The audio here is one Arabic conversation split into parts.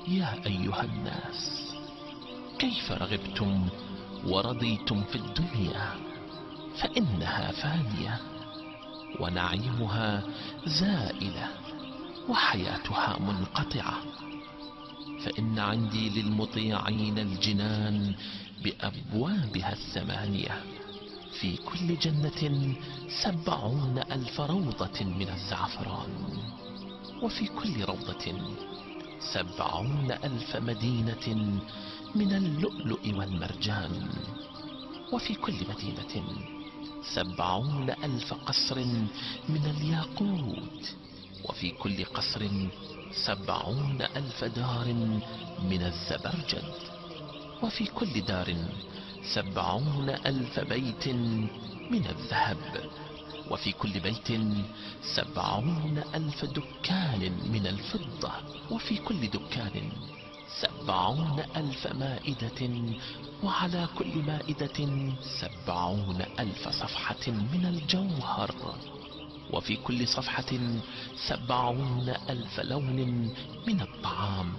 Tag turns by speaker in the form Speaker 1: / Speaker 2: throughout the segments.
Speaker 1: يا أيها الناس، كيف رغبتم ورضيتم في الدنيا؟ فإنها فانية، ونعيمها زائلة، وحياتها منقطعة. فإن عندي للمطيعين الجنان بأبوابها الثمانية، في كل جنة 70,000 روضة من الزعفران، وفي كل روضة 70,000 مدينة من اللؤلؤ والمرجان، وفي كل مدينة 70,000 قصر من الياقوت، وفي كل قصر 70,000 دار من الزبرجد، وفي كل دار 70,000 بيت من الذهب، وفي كل بيت 70,000 دكان من الفضة، وفي كل دكان 70,000 مائدة، وعلى كل مائدة 70,000 صفحة من الجوهر، وفي كل صفحة 70,000 لون من الطعام،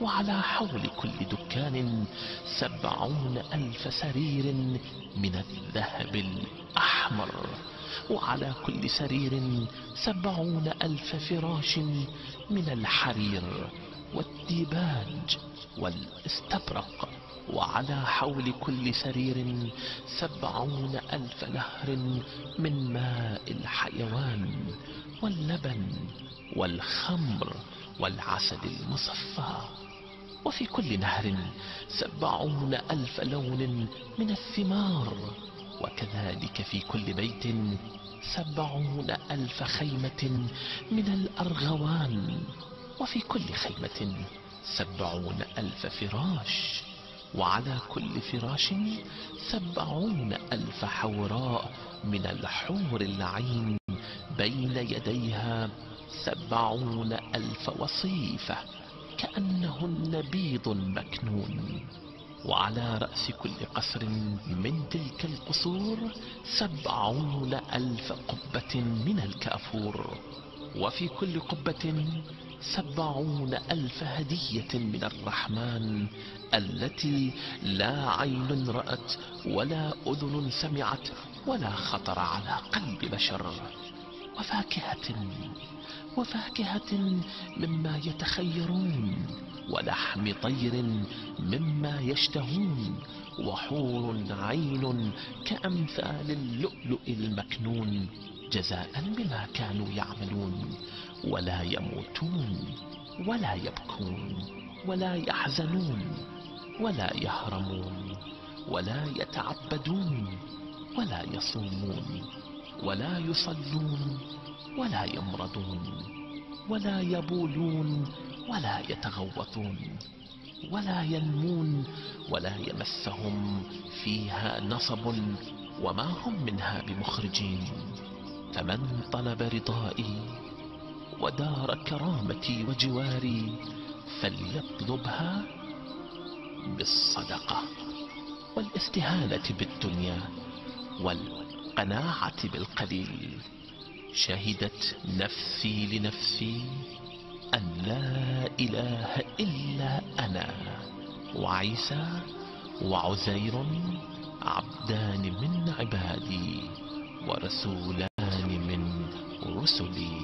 Speaker 1: وعلى حول كل دكان 70,000 سرير من الذهب الأحمر، وعلى كل سرير 70,000 فراش من الحرير والديباج والاستبرق، وعلى حول كل سرير 70,000 نهر من ماء الحيوان واللبن والخمر والعسل المصفى، وفي كل نهر 70,000 لون من الثمار، وكذلك في كل بيت 70,000 خيمة من الأرغوان، وفي كل خيمة 70,000 فراش، وعلى كل فراش 70,000 حوراء من الحور العين، بين يديها 70,000 وصيفة كأنهن بيض مكنون، وعلى رأس كل قصر من تلك القصور 70,000 قبة من الكافور، وفي كل قبة 70,000 هدية من الرحمن، التي لا عين رأت ولا أذن سمعت ولا خطر على قلب بشر، وفاكهة مما يتخيرون، ولحم طير مما يشتهون، وحور عين كأمثال اللؤلؤ المكنون، جزاء بما كانوا يعملون، ولا يموتون ولا يبكون ولا يحزنون ولا يهرمون ولا يتعبدون ولا يصومون ولا يصلون ولا يمرضون ولا يبولون ولا يتغوطون ولا ينمون ولا يمسهم فيها نصب، وما هم منها بمخرجين. فمن طلب رضائي ودار كرامتي وجواري فليطلبها بالصدقة والاستهانة بالدنيا والقناعة بالقليل. شهدت نفسي لنفسي أن لا إله إلا أنا، وعيسى وعزير عبدان من عبادي ورسولان من رسلي.